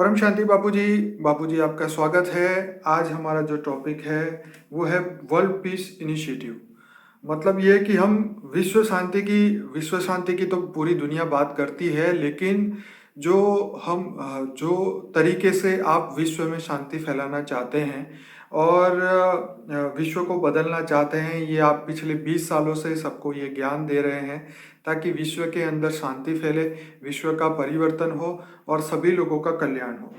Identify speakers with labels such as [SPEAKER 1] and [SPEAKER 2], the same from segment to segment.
[SPEAKER 1] परम शांति बापू जी आपका स्वागत है। आज हमारा जो टॉपिक है वो है वर्ल्ड पीस इनिशिएटिव। मतलब ये है कि हम विश्व शांति की तो पूरी दुनिया बात करती है, लेकिन जो तरीके से आप विश्व में शांति फैलाना चाहते हैं और विश्व को बदलना चाहते हैं, ये आप पिछले 20 सालों से सबको ये ज्ञान दे रहे हैं ताकि विश्व के अंदर शांति फैले, विश्व का परिवर्तन हो और सभी लोगों का कल्याण हो।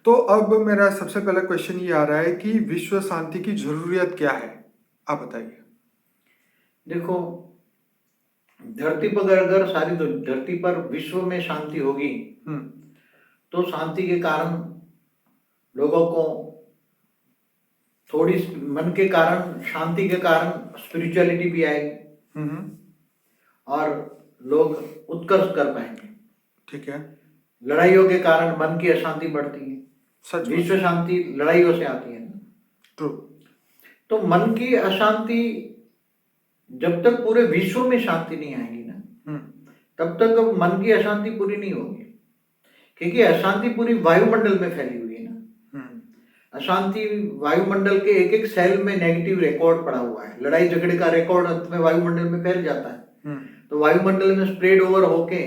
[SPEAKER 1] तो अब मेरा सबसे पहला क्वेश्चन ये आ रहा है कि विश्व शांति की जरूरत क्या है, आप बताइए।
[SPEAKER 2] देखो, धरती पर अगर सारी धरती पर विश्व में शांति होगी तो शांति के कारण लोगों को थोड़ी मन के कारण, शांति के कारण स्पिरिचुअलिटी भी आएगी और लोग उत्कर्ष कर पाएंगे।
[SPEAKER 1] ठीक है।
[SPEAKER 2] लड़ाइयों के कारण मन की अशांति बढ़ती है।
[SPEAKER 1] सच
[SPEAKER 2] विश्व शांति लड़ाइयों से आती है।
[SPEAKER 1] ट्रू।
[SPEAKER 2] तो मन की अशांति जब तक पूरे विश्व में शांति नहीं आएगी ना, तब तक मन की अशांति पूरी नहीं होगी, क्योंकि अशांति पूरी वायुमंडल में फैली हुई है ना। अशांति वायुमंडल के एक एक सेल में नेगेटिव रिकॉर्ड पड़ा हुआ है। लड़ाई झगड़े का रिकॉर्ड अंत में वायुमंडल में फैल जाता है। तो वायुमंडल में स्प्रेड ओवर होके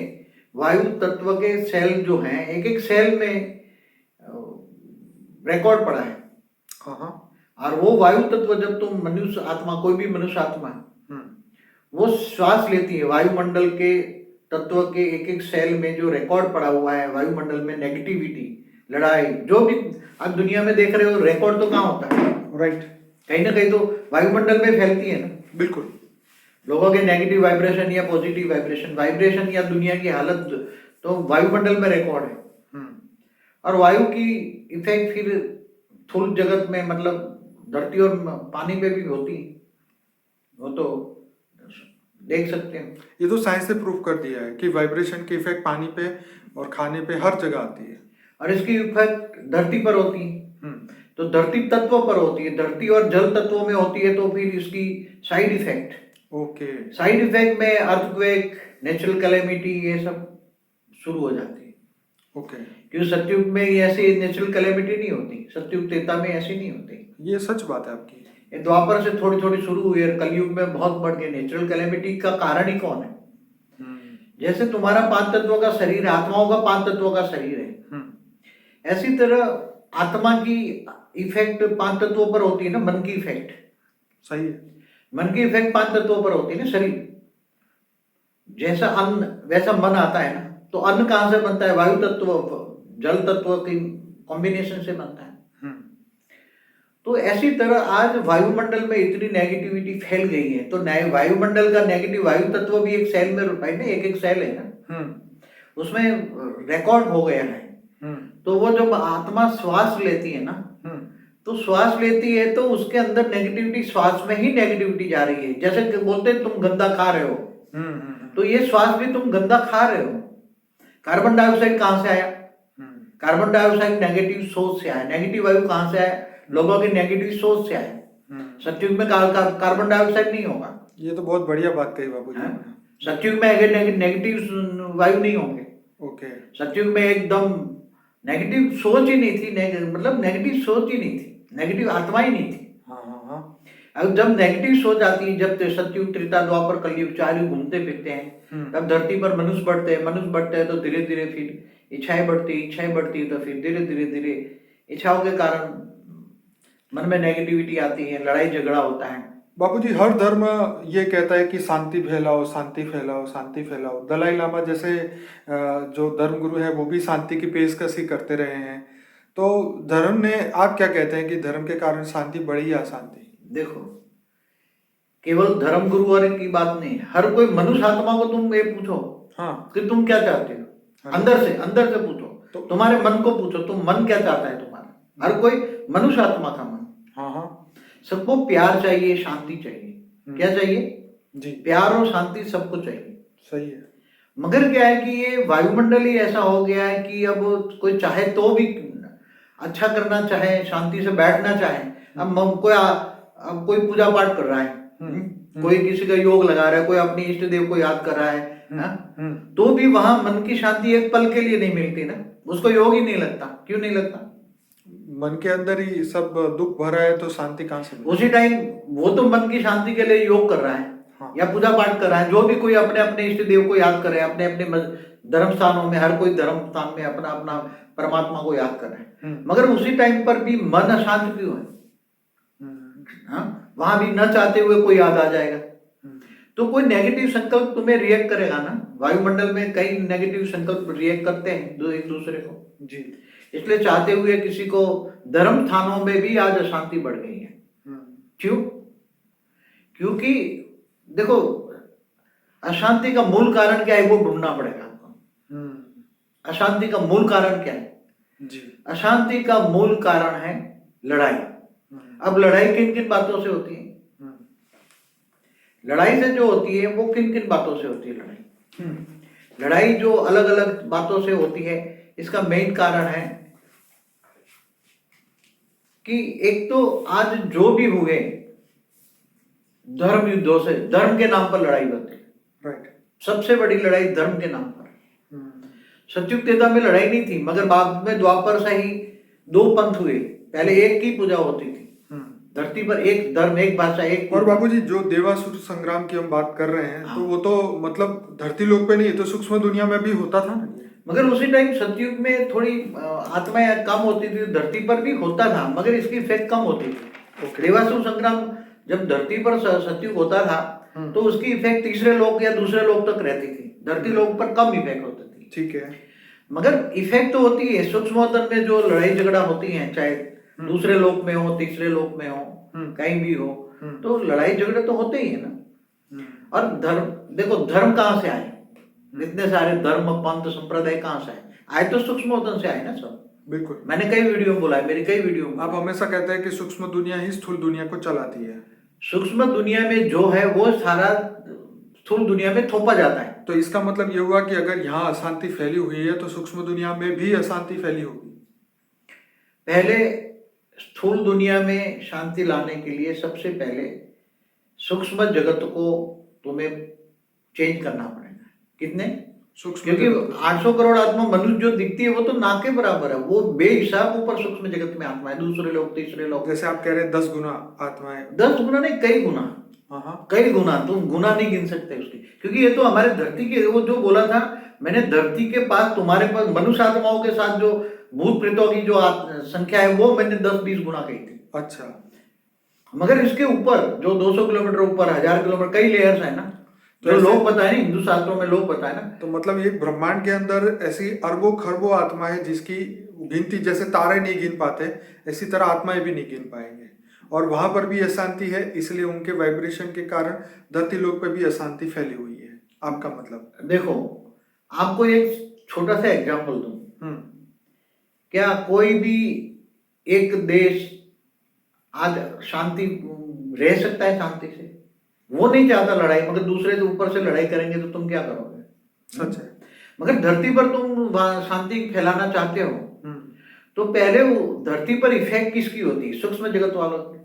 [SPEAKER 2] वायु तत्व के सेल जो हैं, एक एक सेल में रिकॉर्ड पड़ा है। और वो वायु तत्व जब तुम मनुष्य आत्मा, कोई भी मनुष्य आत्मा वो श्वास लेती है, वायुमंडल के तत्व के एक एक सेल में जो रिकॉर्ड पड़ा हुआ है वायुमंडल में, नेगेटिविटी, लड़ाई, जो भी आप दुनिया में देख रहे हो, रिकॉर्ड तो कहाँ होता है? राइट। कहीं ना कहीं तो वायुमंडल में फैलती है ना।
[SPEAKER 1] बिल्कुल।
[SPEAKER 2] लोगों के नेगेटिव वाइब्रेशन या पॉजिटिव वाइब्रेशन या दुनिया की हालत तो वायुमंडल में रिकॉर्ड है। और वायु की इफेक्ट फिर स्थूल जगत में, मतलब धरती और पानी पे भी होती है, वो तो देख सकते हैं।
[SPEAKER 1] ये तो साइंस से प्रूव कर दिया है कि वाइब्रेशन की इफेक्ट पानी पे और खाने पे हर जगह आती है,
[SPEAKER 2] और इसकी इफेक्ट धरती पर होती है। तो धरती तत्व पर होती है, धरती और जल तत्वों में होती है, तो फिर इसकी साइड इफेक्ट, साइड इफेक्ट में अर्थक्वेक, नेचुरल कैलेमिटी, ये सब शुरू हो जाती है। क्योंकि सतयुग में ऐसी नेचुरल कैलेमिटी नहीं होती, सतयुग त्रेता में ऐसी नहीं होती।
[SPEAKER 1] ये सच बात है आपकी।
[SPEAKER 2] ये द्वापर से थोड़ी थोड़ी शुरू हुई है, कलयुग में बहुत बढ़ गई। नेचुरल कैलेमिटी का कारण ही कौन है? जैसे तुम्हारा 5 तत्वों का शरीर है, आत्माओं का 5 तत्वों का शरीर है, ऐसी तरह आत्मा की इफेक्ट 5 तत्वों पर होती है ना। मन की इफेक्ट
[SPEAKER 1] सही है।
[SPEAKER 2] मन की इफेक्ट 5 तत्वों पर होती है ना। शरीर जैसा अन्न वैसा मन आता है ना। तो अन्न कहाँ से बनता है? वायु तत्व, जल तत्व की कॉम्बिनेशन से बनता है। तो ऐसी तरह आज वायुमंडल में इतनी नेगेटिविटी फैल गई है, तो वायुमंडल का नेगेटिव, वायु तत्व भी एक सेल में रुपए ना, एक एक सेल है ना, उसमें रिकॉर्ड हो गया है। तो वो जब आत्मा श्वास लेती है ना, तो श्वास लेती है तो उसके अंदर नेगेटिविटी, श्वास में ही नेगेटिविटी जा रही है। जैसे बोलते हैं तुम गंदा खा रहे हो, तो ये श्वास भी तुम गंदा खा रहे हो। कार्बन डाइऑक्साइड कहाँ से आया? कार्बन डाइऑक्साइड नेगेटिव सोच से आया। नेगेटिव वायु कहाँ से आया? लोगों की नेगेटिव सोच से आए। सतयुग में कार्बन डाइऑक्साइड नहीं होगा।
[SPEAKER 1] ये तो बहुत बढ़िया बात कही बाबू जी।
[SPEAKER 2] सतयुग में अगर नेगेटिव वायु नहीं होंगे। सतयुग में एकदम नेगेटिव सोच ही नहीं थी, मतलब नेगेटिव सोच ही नहीं थी, नेगेटिव आत्मा ही नहीं थी। अब जब नेगेटिव सोच आती है, जब सतयुग, त्रेता, द्वापर, कलयुग, 4 युग घूमते फिरते हैं, तब धरती पर मनुष्य बढ़ते हैं, तो धीरे धीरे फिर इच्छाएं बढ़ती, तो फिर धीरे धीरे इच्छाओं के कारण मन में नेगेटिविटी आती है, लड़ाई झगड़ा होता है।
[SPEAKER 1] बापूजी, हर धर्म ये कहता है कि शांति फैलाओ, शांति फैलाओ, शांति फैलाओ। दलाई लामा जैसे जो धर्मगुरु है वो भी शांति की पेशकश ही करते रहे हैं। तो धर्म ने, आप क्या कहते हैं कि धर्म के कारण शांति बढ़ी या अशांति?
[SPEAKER 2] देखो, केवल धर्म गुरु वाले की बात नहीं, हर कोई मनुष्य आत्मा को तुम ये पूछो कि तुम क्या चाहते हो। अंदर से पूछो, तो तुम्हारे मन को पूछो, तुम मन क्या चाहता है तुम्हारा। हर कोई मनुष्य आत्मा का मन, सबको प्यार चाहिए, शांति चाहिए। क्या चाहिए जी? प्यार और शांति सबको चाहिए।
[SPEAKER 1] सही है। मगर
[SPEAKER 2] क्या है कि ये वायुमंडल ही ऐसा हो गया है कि अब कोई चाहे तो भी अच्छा करना चाहे, शांति से बैठना चाहे। अब कोई पूजा पाठ कर रहा है, कोई किसी का योग लगा रहा है, कोई अपने इष्ट देव को याद कर रहा है, तो भी वहां मन की शांति एक पल के लिए नहीं मिलती ना। उसको योग ही नहीं लगता। क्यों नहीं लगता?
[SPEAKER 1] मन के अंदर ही सब दुख भरा है तो शांति कहाँ से मिलेगी?
[SPEAKER 2] उसी टाइम वो तो मन की शांति के लिए योग कर रहा है,
[SPEAKER 1] हाँ।
[SPEAKER 2] या पूजा पाठ कर रहा है। जो भी कोई अपने अपने इष्ट देव को याद कर रहे हैं, अपने अपने धर्म स्थानों में, हर कोई धर्म स्थान में अपना अपना परमात्मा को याद कर रहे हैं। मगर उसी टाइम पर भी मन अशांत क्यों है? हाँ, वहां भी न चाहते हुए कोई याद आ जाएगा। तो कोई नेगेटिव संकल्प तुम्हें रिएक्ट करेगा ना। वायुमंडल में कई नेगेटिव संकल्प रिएक्ट करते हैं एक दूसरे को
[SPEAKER 1] जी।
[SPEAKER 2] इसलिए चाहते हुए किसी को धर्म स्थानों में भी आज अशांति बढ़ गई है। क्यों? क्योंकि देखो, अशांति का मूल कारण क्या है वो ढूंढना पड़ेगा आपको। अशांति का मूल कारण क्या है?
[SPEAKER 1] जी।
[SPEAKER 2] अशांति का मूल कारण है लड़ाई। अब लड़ाई किन किन बातों से होती है? लड़ाई से जो होती है वो किन किन बातों से होती है? लड़ाई जो अलग अलग बातों से होती है, इसका मेन कारण है कि एक तो आज जो भी हुए धर्म युद्धों से, धर्म के नाम पर लड़ाई होती है।
[SPEAKER 1] राइट।
[SPEAKER 2] सबसे बड़ी लड़ाई धर्म के नाम पर। सतयुग त्रेता में लड़ाई नहीं थी, मगर बाद में द्वापर से ही दो पंथ हुए। पहले एक की पूजा होती थी धरती पर, एक धर्म, एक भाषा, एक।
[SPEAKER 1] और बाबूजी, जो देवासुर संग्राम की हम बात कर रहे हैं, तो वो तो मतलब धरती लोक पे नहीं, तो सूक्ष्म दुनिया में भी होता था ना।
[SPEAKER 2] मगर उसी टाइम सतयुग में थोड़ी आत्माएं कम होती थी, धरती पर भी होता था, मगर इसकी इफेक्ट कम होती थी। देवासुर संग्राम जब धरती पर सतयुग होता था तो उसकी इफेक्ट तीसरे लोक या दूसरे लोक तक रहती थी, धरती लोक पर कम इफेक्ट होती थी।
[SPEAKER 1] ठीक है।
[SPEAKER 2] मगर इफेक्ट तो होती है। सूक्ष्मोत्तर में जो लड़ाई झगड़ा होती है, चाहे दूसरे लोक में हो, तीसरे लोक में हो, कहीं भी हो, तो लड़ाई झगड़े तो होते ही है ना। और धर्म, देखो धर्म कहाँ से आए? इतने सारे धर्म, पंथ, संप्रदाय कहाँ से आए? तो सूक्ष्मोत्तर से आए ना सब।
[SPEAKER 1] बिल्कुल।
[SPEAKER 2] मैंने कई वीडियो में बोला है, मेरी कई वीडियो में।
[SPEAKER 1] आप हमेशा कहते हैं कि सूक्ष्म दुनिया ही स्थूल दुनिया को चलाती है।
[SPEAKER 2] सूक्ष्म दुनिया में जो है वो सारा स्थूल दुनिया में थोपा जाता है।
[SPEAKER 1] तो इसका मतलब ये हुआ कि अगर यहाँ अशांति फैली हुई है तो सूक्ष्म दुनिया में भी अशांति फैली होगी।
[SPEAKER 2] पहले स्थूल दुनिया में शांति लाने के लिए सबसे पहले सूक्ष्म जगत को तुम्हें चेंज करना पड़ेगा। कितने?
[SPEAKER 1] सूक्ष्म।
[SPEAKER 2] क्योंकि 800 करोड़ आत्मा मनुष्य जो दिखती है वो तो ना के बराबर है, वो बेहिसाब ऊपर सूक्ष्म जगत में आत्मा है। दूसरे लोग, तीसरे लोग,
[SPEAKER 1] जैसे आप कह रहे हैं 10 गुना आत्माएं।
[SPEAKER 2] 10 गुना नहीं, कई गुना।
[SPEAKER 1] हाँ,
[SPEAKER 2] कई गुना। तुम गुना नहीं गिन सकते उसकी, क्योंकि ये तो हमारे धरती के, वो जो बोला था मैंने, धरती के पास तुम्हारे पास मनुष्य आत्माओं के साथ जो भूत प्रेतों की जो संख्या है वो मैंने 10-20 गुना कही थी।
[SPEAKER 1] अच्छा।
[SPEAKER 2] मगर इसके ऊपर जो 200 किलोमीटर ऊपर, 1000 किलोमीटर, कई लेयर्स है ना, जो लोग बताए ना, हिंदू शास्त्रों में लोग बताए ना।
[SPEAKER 1] तो मतलब ये ब्रह्मांड के अंदर ऐसी अरबों खरबों आत्मा है जिसकी गिनती जैसे तारे नहीं गिन पाते, इसी तरह आत्माएं भी नहीं गिन पाएंगे। और वहां पर भी अशांति है, इसलिए उनके वाइब्रेशन के कारण धरती लोक पे भी अशांति फैली हुई है। आपका मतलब?
[SPEAKER 2] देखो, आपको एक छोटा सा एग्जाम्पल दूं। क्या कोई भी एक देश आज शांति रह सकता है शांति से? वो नहीं चाहता लड़ाई, मगर दूसरे के ऊपर से लड़ाई करेंगे तो तुम क्या करोगे?
[SPEAKER 1] सच है।
[SPEAKER 2] मगर धरती पर तुम शांति फैलाना चाहते हो, तो पहले वो धरती पर इफेक्ट किसकी होती है? सूक्ष्म जगत वालों की।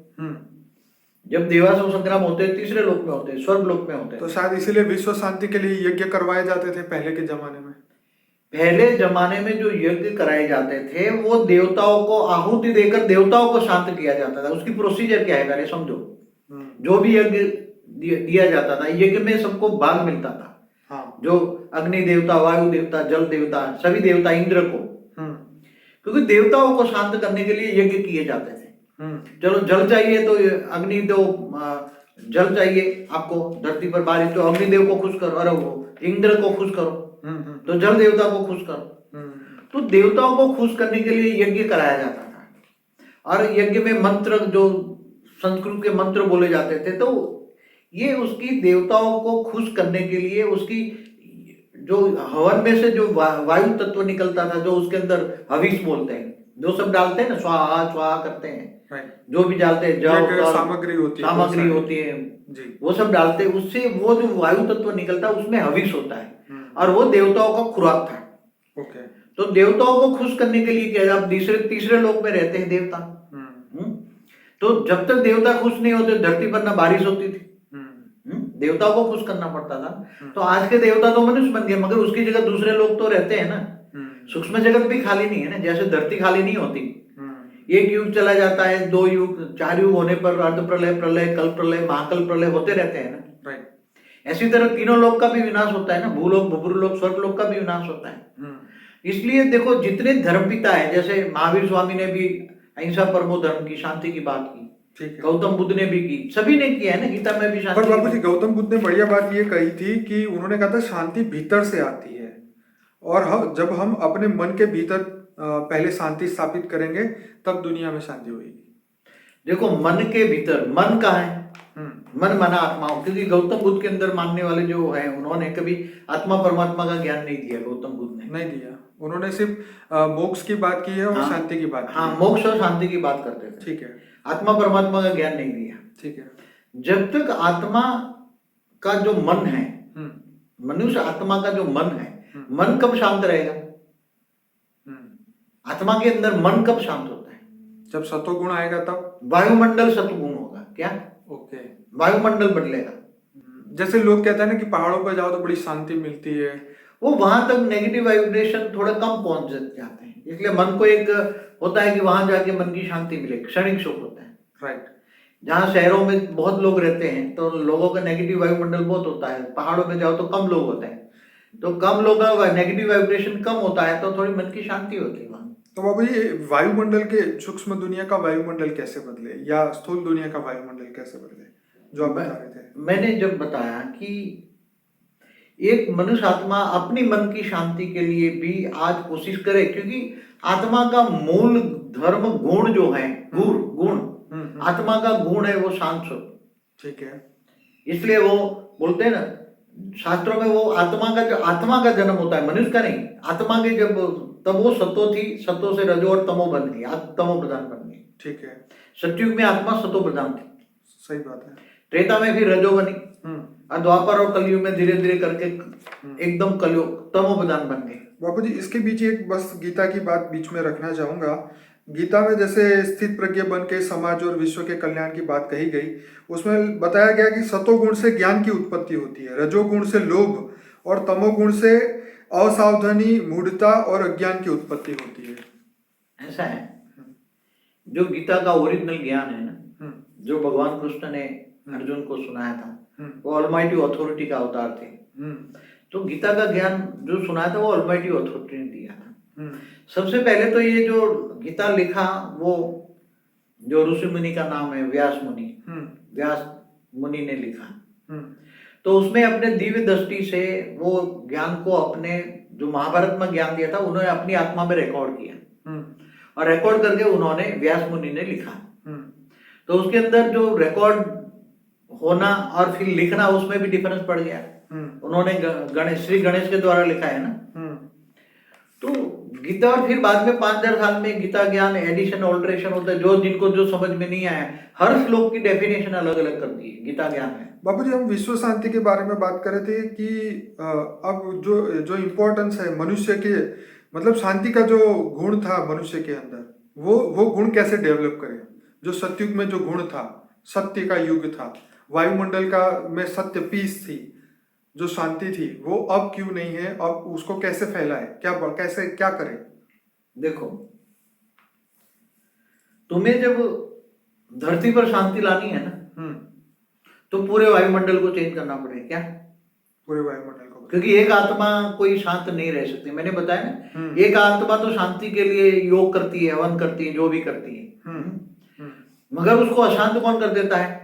[SPEAKER 2] जब देवासुर संग्राम होते हैं, तीसरे लोक में होते हैं, स्वर्ग लोक में होते हैं।
[SPEAKER 1] तो शायद इसीलिए विश्व शांति के लिए यज्ञ करवाए जाते थे पहले के जमाने में।
[SPEAKER 2] पहले जमाने में जो यज्ञ कराए जाते थे वो देवताओं को आहुति देकर देवताओं को शांत किया जाता था। उसकी प्रोसीजर क्या है पहले समझो। जो भी यज्ञ दिया जाता था, यज्ञ में सबको भाग मिलता था।
[SPEAKER 1] हाँ। जो
[SPEAKER 2] अग्नि देवता, वायु देवता, जल देवता, सभी देवता, इंद्र को, क्योंकि देवताओं को शांत करने के लिए यज्ञ किए जाते थे। चलो जल चाहिए तो अग्नि दो, जल चाहिए आपको धरती पर बारिश, तो अग्निदेव को खुश करो, अरे वो इंद्र को खुश करो, तो जल देवता को खुश करो। तो देवताओं को खुश करने के लिए यज्ञ कराया जाता था। और यज्ञ में मंत्र, जो संस्कृत के मंत्र बोले जाते थे, तो ये उसकी देवताओं को खुश करने के लिए उसकी जो हवन में से जो वायु तत्व निकलता था, जो उसके अंदर हविष बोलते हैं, जो सब डालते हैं ना, स्वाहा स्वाहा करते हैं, जो भी डालते हैं, जब सामग्री होती है जी, वो सब डालते हैं। उससे वो जो वायु तत्व निकलता है उसमें हविष होता है, और वो देवताओं का खुराक था।
[SPEAKER 1] ओके।
[SPEAKER 2] तो देवताओं को खुश करने के लिए क्या, आप तीसरे लोक में रहते हैं देवता, तो जब तक देवता खुश नहीं होते धरती पर ना बारिश होती थी। देवताओं को खुश करना पड़ता था। तो आज के देवता तो मनुष्य बन गए, मगर उसकी जगह दूसरे लोग तो रहते हैं ना। सूक्ष्म जगत भी खाली नहीं है ना, जैसे धरती खाली नहीं होती,
[SPEAKER 1] हम्म,
[SPEAKER 2] एक युग चला जाता है, 2 युग 4 युग होने पर अर्ध प्रलय, प्रलय, कल प्रलय, महाकल प्रलय होते रहते हैं ना।
[SPEAKER 1] राइट।
[SPEAKER 2] ऐसी तरह तीनों लोक का भी विनाश होता है ना, भूलोक, भूपुरलोक, स्वर्गलोक का भी विनाश होता है।
[SPEAKER 1] हम्म,
[SPEAKER 2] इसलिए देखो, जितने धर्मपिता है, जैसे महावीर स्वामी ने भी अहिंसा परमो धर्म की, शांति की बात की,
[SPEAKER 1] ठीक है।
[SPEAKER 2] गौतम बुद्ध ने भी की, सभी ने किया है ना, गीता में भी शांति
[SPEAKER 1] पर
[SPEAKER 2] की
[SPEAKER 1] बाबू जी,
[SPEAKER 2] बात।
[SPEAKER 1] गौतम बुद्ध ने बढ़िया बात ये कही थी कि उन्होंने कहा था शांति भीतर से आती है, और जब हम अपने मन के भीतर पहले शांति स्थापित करेंगे तब दुनिया में शांति होगी।
[SPEAKER 2] देखो, मन के भीतर, मन कहाँ है?
[SPEAKER 1] हम्म,
[SPEAKER 2] मन माना आत्माओं, क्योंकि गौतम बुद्ध के अंदर मानने वाले जो है, उन्होंने कभी आत्मा परमात्मा का ज्ञान नहीं दिया। गौतम बुद्ध ने
[SPEAKER 1] नहीं दिया, उन्होंने सिर्फ मोक्ष की बात की है और
[SPEAKER 2] हाँ,
[SPEAKER 1] शांति की बात की
[SPEAKER 2] हाँ,
[SPEAKER 1] है।
[SPEAKER 2] मोक्ष और शांति की बात करते थे,
[SPEAKER 1] ठीक है,
[SPEAKER 2] आत्मा परमात्मा का ज्ञान नहीं दिया।
[SPEAKER 1] ठीक है।
[SPEAKER 2] जब तक आत्मा का जो मन है,
[SPEAKER 1] हम्म,
[SPEAKER 2] मनुष्य आत्मा का जो मन है,
[SPEAKER 1] हम्म,
[SPEAKER 2] मन कब शांत रहेगा?
[SPEAKER 1] हम्म।
[SPEAKER 2] आत्मा के अंदर मन कब शांत होता है?
[SPEAKER 1] जब सतोगुण आएगा तब।
[SPEAKER 2] वायुमंडल सत्गुण होगा। क्या?
[SPEAKER 1] ओके।
[SPEAKER 2] वायुमंडल बदलेगा।
[SPEAKER 1] जैसे लोग कहते हैं ना कि पहाड़ों पर जाओ तो बड़ी शांति मिलती है।
[SPEAKER 2] वो वहां तक नेगेटिव वाइब्रेशन थोड़ा कम पहुंच जाते हैं, इसलिए मन को एक होता है कि वहां जाके मन की शांति मिले, क्षणिक सुख होता है।
[SPEAKER 1] राइट।
[SPEAKER 2] जहाँ शहरों में बहुत लोग रहते हैं तो लोगों का नेगेटिव वायुमंडल बहुत होता है, पहाड़ों में जाओ तो कम लोग होते हैं, तो कम लोगों का नेगेटिव वाइब्रेशन कम होता है, तो थोड़ी मन की शांति होती है वहाँ।
[SPEAKER 1] तो बाबू जी, वायुमंडल के, सूक्ष्म दुनिया का वायुमंडल कैसे बदले, या स्थूल दुनिया का वायुमंडल कैसे बदले, जो आप बता रहे थे?
[SPEAKER 2] मैंने जब बताया कि एक मनुष्य आत्मा अपनी मन की शांति के लिए भी आज कोशिश करे, क्योंकि आत्मा का मूल धर्म गुण जो है, गुण आत्मा का गुण है वो शांत स्वरूप।
[SPEAKER 1] ठीक है।
[SPEAKER 2] इसलिए वो बोलते हैं ना शास्त्रों में, वो आत्मा का जन्म होता है, मनुष्य का नहीं। आत्मा के जब, तब वो सतो थी, सतो से रजो और तमो बन गई, तमो प्रधान बन गई।
[SPEAKER 1] ठीक है।
[SPEAKER 2] सतयुग में आत्मा सतो प्रधान थी,
[SPEAKER 1] सही बात है।
[SPEAKER 2] त्रेता में फिर रजो बनी, और द्वापर और कलयुग में धीरे धीरे करके एकदम कलयुग तमो प्रधान बन गई।
[SPEAKER 1] बाबू जी, इसके बीच एक बस गीता की बात बीच में रखना चाहूंगा। गीता में जैसे स्थित प्रज्ञ बन के समाज और विश्व के कल्याण की बात कही गई, उसमें बताया गया कि सतोगुण से ज्ञान की उत्पत्ति होती है, रजोगुण से लोभ और तमोगुण से असावधानी, मूढ़ता और अज्ञान की उत्पत्ति होती है।
[SPEAKER 2] ऐसा है। जो गीता का ओरिजिनल ज्ञान है ना, जो भगवान कृष्ण ने अर्जुन को सुनाया था, वो ऑलमाइटी अथॉरिटी का अवतार थे। तो गीता का ज्ञान जो सुनाया था वो ऑलमाइटी अथॉरिटी ने दिया था। सबसे पहले तो ये जो गीता लिखा, वो जो ऋषि मुनि का नाम है व्यास मुनि, व्यास मुनि ने लिखा। तो उसमें अपने दिव्य दृष्टि से वो ज्ञान को, अपने जो महाभारत में ज्ञान दिया था, उन्होंने अपनी आत्मा में रिकॉर्ड किया, और रिकॉर्ड करके उन्होंने व्यास मुनि ने लिखा। तो उसके अंदर जो रिकॉर्ड होना और फिर लिखना, उसमें भी डिफरेंस पड़ गया। उन्होंने श्री गणेश के द्वारा लिखा है ना। तो गीता, और फिर बाद में 5000 साल में गीता ज्ञान एडिशन ऑल्टरेशन होता है, जो जिनको जो समझ में नहीं आया, हर श्लोक की डेफिनेशन अलग अलग कर दी है गीता ज्ञान में।
[SPEAKER 1] बाबू जी, हम विश्व शांति के बारे में बात कर रहे थे कि अब जो इम्पोर्टेंस है मनुष्य के, मतलब शांति का जो गुण था मनुष्य के अंदर, वो गुण कैसे डेवलप करें। जो सतयुग में जो गुण था, सत्य का युग था, वायुमंडल का में सत्य पीस थी, जो शांति थी, वो अब क्यों नहीं है, अब उसको कैसे फैलाए, क्या करें?
[SPEAKER 2] देखो, तुम्हें जब धरती पर शांति लानी है ना, तो पूरे वायुमंडल को चेंज करना पड़ेगा। क्या? पूरे वायुमंडल को, क्योंकि एक आत्मा कोई शांत नहीं रह सकती। मैंने बताया ना, एक आत्मा तो शांति के लिए योग करती है, हवन करती है, जो भी करती है, मगर उसको अशांत कौन कर देता है?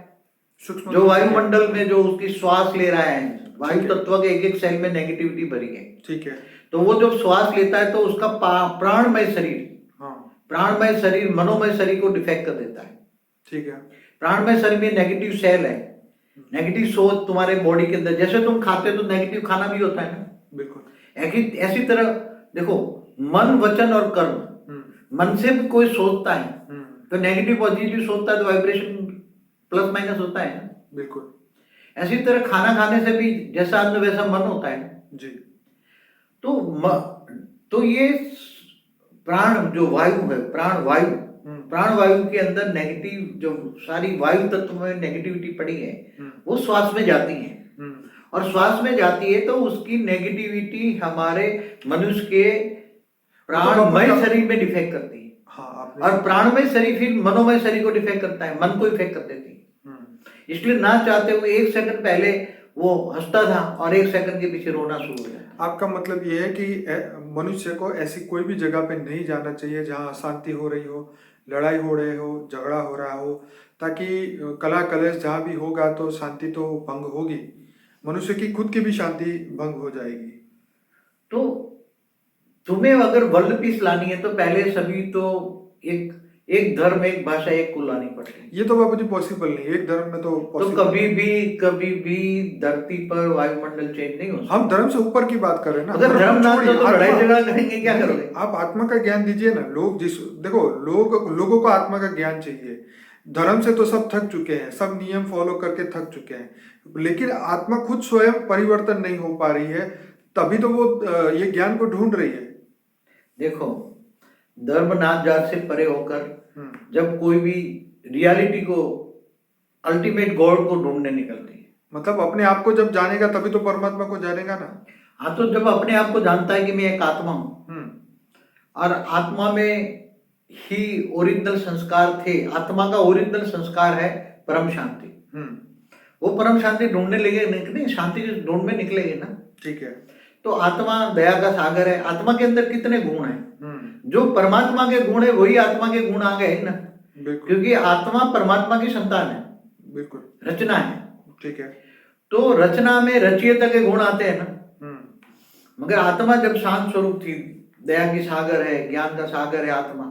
[SPEAKER 2] जो वायुमंडल में जो उसकी श्वास ले रहा है, वायु तत्व के एक एक सेल में नेगेटिविटी भरी है। ठीक है। तो वो जब श्वास लेता है तो उसका प्राणमय शरीर, प्राणमय शरीर मनोमय शरीर को डिफेक्ट कर देता है। ठीक है। प्राणमय शरीर में नेगेटिव सेल है, नेगेटिव सोच तुम्हारे बॉडी के अंदर, जैसे तुम खाते हो तो नेगेटिव खाना भी होता है ना। बिल्कुल। ऐसी तरह देखो, मन वचन और कर्म, मन से भी कोई सोचता है तो नेगेटिव पॉजिटिव सोचता है, तो वाइब्रेशन प्लस माइनस होता है ना। बिल्कुल। ऐसी तरह खाना खाने से भी जैसा अन्न वैसा मन होता है जी। तो ये प्राण जो वायु है, प्राण वायु के अंदर नेगेटिव, जो सारी वायु तत्व में नेगेटिविटी पड़ी है, वो श्वास में जाती है, और श्वास में जाती है तो उसकी नेगेटिविटी हमारे मनुष्य के प्राणमय शरीर में डिफेक्ट करती है।
[SPEAKER 1] हाँ, आपने
[SPEAKER 2] और प्राणमय शरीर फिर मनोमय शरीर को डिफेक्ट करता है, मन को इफेक्ट कर देती है। इसलिए ना चाहते हुए 1 सेकंड पहले वो हंसता था और 1 सेकंड के पीछे रोना शुरू हो जाता।
[SPEAKER 1] आपका मतलब ये है कि मनुष्य को ऐसी कोई भी जगह पे नहीं जाना चाहिए जहाँ अशांति हो रही हो, लड़ाई हो रही हो, झगड़ा हो रहा हो, ताकि कला कलेश जहाँ भी होगा तो शांति तो भंग होगी, मनुष्य की खुद की भी शांति भंग हो जाएगी।
[SPEAKER 2] तो तुम्हें अगर वर्ल्ड पीस लानी है तो पहले सभी तो एक एक धर्म, एक भाषा, एक कुल लानी पड़ती है।
[SPEAKER 1] ये तो बाबूजी पॉसिबल नहीं, एक धर्म में तो
[SPEAKER 2] तो
[SPEAKER 1] पॉसिबल।
[SPEAKER 2] कभी भी धरती पर वायुमंडल चेंज नहीं हो सकता।
[SPEAKER 1] हम धर्म से ऊपर की बात कर रहे हैं ना।
[SPEAKER 2] अगर धर्म ना
[SPEAKER 1] छोड़िए,
[SPEAKER 2] तो लड़ाई झगड़ा करेंगे, क्या करोगे?
[SPEAKER 1] आप आत्मा का ज्ञान दीजिए ना। देखो, लोगों को आत्मा का ज्ञान चाहिए। धर्म से तो सब थक चुके हैं, सब नियम फॉलो करके थक चुके हैं, लेकिन आत्मा खुद स्वयं परिवर्तन नहीं हो पा रही है, तभी तो वो ये ज्ञान को ढूंढ रही है।
[SPEAKER 2] देखो, धर्म नाच जात से परे होकर जब कोई भी रियलिटी को, अल्टीमेट गॉड को ढूंढने निकलती है,
[SPEAKER 1] मतलब अपने आप को जब जानेगा तभी तो परमात्मा को जानेगा ना।
[SPEAKER 2] हाँ, तो जब अपने आप को जानता है कि मैं एक आत्मा हूं और आत्मा में ही ओरिजिनल संस्कार थे, आत्मा का ओरिजिनल संस्कार है परम शांति, वो परम शांति ढूंढने लगे, नहीं शांति के ढूंढ में निकलेंगे ना।
[SPEAKER 1] ठीक है।
[SPEAKER 2] तो आत्मा दया का सागर है। आत्मा के अंदर कितने गुण हैं? जो परमात्मा के गुण है वही आत्मा के गुण आ गए ना, क्योंकि आत्मा परमात्मा की संतान है,
[SPEAKER 1] बिल्कुल
[SPEAKER 2] रचना है।
[SPEAKER 1] ठीक है।
[SPEAKER 2] तो रचना में रचयिता के गुण आते हैं ना। मगर आत्मा जब शांत स्वरूप थी, दया की सागर है, ज्ञान का सागर है आत्मा,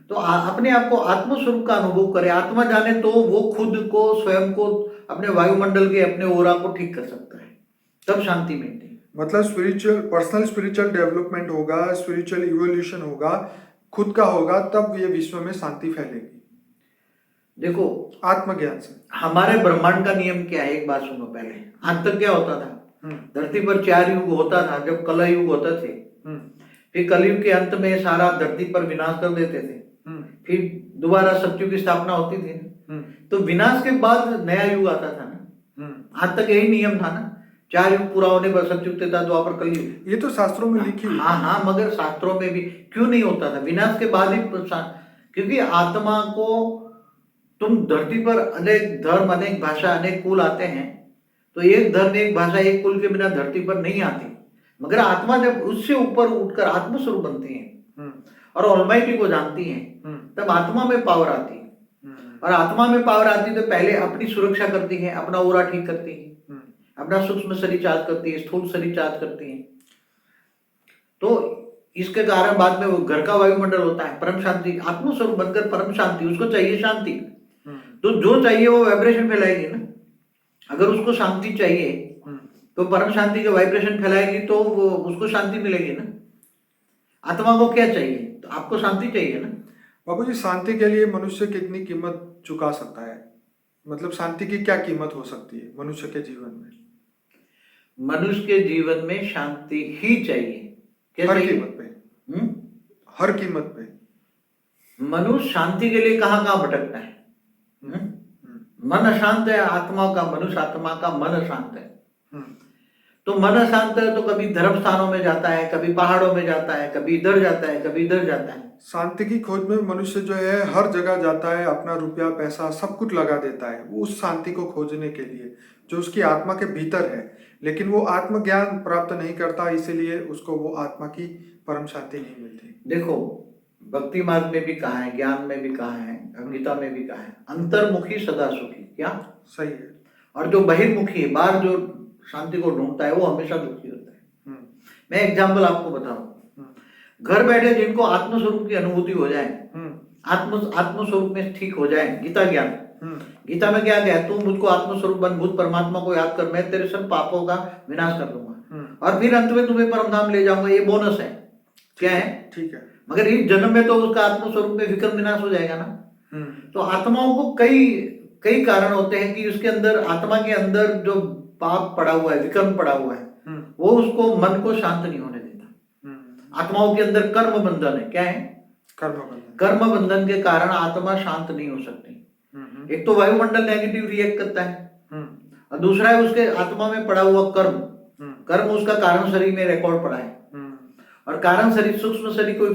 [SPEAKER 2] तो अपने आप को आत्म स्वरूप का अनुभव करे, आत्मा जाने तो वो खुद को, स्वयं को, अपने वायुमंडल के, अपने ओरा को ठीक कर सकता है, तब शांति मिलती है।
[SPEAKER 1] मतलब पर्सनल स्पिरिचुअल डेवलपमेंट होगा, स्पिरिचुअल इवोल्यूशन होगा, खुद का होगा, तब ये विश्व में शांति फैलेगी।
[SPEAKER 2] देखो,
[SPEAKER 1] आत्मज्ञान से।
[SPEAKER 2] हमारे ब्रह्मांड का नियम क्या है, एक बात सुनो पहले। आज तक क्या होता था? धरती पर 4 युग होता था। जब कल युग होते थे, फिर कलयुग के अंत में सारा धरती पर विनाश कर देते थे, फिर दोबारा सत्युग की स्थापना होती थी। तो विनाश के बाद नया युग आता था ना। आज तक यही नियम था ना, 4 युग पूरा होने पर सत्युग, त्रेता, द्वापर, कलयुग।
[SPEAKER 1] ये तो शास्त्रों में लिखी हुई।
[SPEAKER 2] हाँ, मगर शास्त्रों में भी क्यों नहीं होता था? विनाश के बाद ही, क्योंकि आत्मा को, तुम धरती पर अनेक धर्म, अनेक भाषा, अनेक कुल आते हैं, तो एक धर्म, एक भाषा, एक कुल के बिना धरती पर नहीं आती। मगर आत्मा जब उससे ऊपर उठकर आत्मस्वरूप बनती है और ऑलमाइटी को जानती है, तब आत्मा में पावर आती है। और आत्मा में पावर आती है तो पहले अपनी सुरक्षा करती है, अपना ओरा ठीक करती है, अपना सूक्ष्म शरीर चार्ज करती है, स्थूल शरीर चार्ज करती है। तो इसके कारण बाद में वो घर का वायुमंडल होता है परम शांति, आत्मस्वरूप बनकर परम शांति। उसको चाहिए शांति, तो जो चाहिए वो वाइब्रेशन फैलाएगी ना। अगर उसको शांति चाहिए तो परम शांति के वाइब्रेशन फैलाएगी, तो वो उसको शांति मिलेगी ना। आत्मा को क्या चाहिए? तो आपको शांति चाहिए ना।
[SPEAKER 1] बाबूजी, शांति के लिए मनुष्य कितनी कीमत चुका सकता है? मतलब शांति की क्या कीमत हो सकती है मनुष्य के जीवन में?
[SPEAKER 2] मनुष्य के जीवन में शांति ही चाहिए। क्या
[SPEAKER 1] हर
[SPEAKER 2] चाहिए?
[SPEAKER 1] कीमत पे। हर कीमत पे।
[SPEAKER 2] मनुष्य शांति के लिए कहाँ कहाँ भटकता है। मन अशांत है आत्मा का, मनुष्य आत्मा का मन अशांत है। तो मन अशांत है तो कभी धर्म स्थानों में जाता है, कभी पहाड़ों में जाता है, कभी इधर जाता है, कभी इधर जाता है।
[SPEAKER 1] शांति की खोज में मनुष्य जो है हर जगह जाता है, अपना रुपया पैसा सब कुछ लगा देता है उस शांति को खोजने के लिए जो उसकी आत्मा के भीतर है, लेकिन वो आत्मज्ञान प्राप्त नहीं करता, इसीलिए उसको वो आत्मा की परम शांति नहीं मिलती।
[SPEAKER 2] देखो, भक्ति मार्ग में भी कहा है, ज्ञान में भी कहा है, गीता में भी कहा है, अंतर्मुखी सदा सुखी। क्या
[SPEAKER 1] सही है?
[SPEAKER 2] और जो बहिर्मुखी है, बाहर जो शांति को ढूंढता है, वो हमेशा दुखी होता है। मैं एग्जाम्पल आपको बताऊं, घर बैठे जिनको आत्मस्वरूप की अनुभूति हो जाए, आत्मस्वरूप में ठीक हो जाए, गीता ज्ञान, गीता में क्या है, तू मुझको आत्मस्वरूप बन, भूत परमात्मा को याद कर, मैं तेरे सब पापों का विनाश कर दूंगा और फिर अंत में तुम्हें परम धाम ले जाऊंगा। ये बोनस है। क्या है?
[SPEAKER 1] ठीक है।
[SPEAKER 2] मगर इस जन्म में तो उसका आत्मस्वरूप में विक्रम विनाश हो जाएगा ना। तो आत्माओं को कई कारण होते हैं कि उसके अंदर, आत्मा के अंदर जो पाप पड़ा हुआ है, विक्रम पड़ा हुआ है, वो उसको, मन को शांत नहीं होने देता। आत्माओं के अंदर कर्म बंधन है। क्या है? कर्म बंधन के कारण आत्मा शांत नहीं हो सकती। एक तो वायुमंडल नेगेटिव रिएक्ट करता है और दूसरा है उसके आत्मा में पड़ा हुआ कर्म। कर्म उसका कारण शरीर में रिकॉर्ड पड़ा है और कारण शरीर सूक्ष्म शरीर को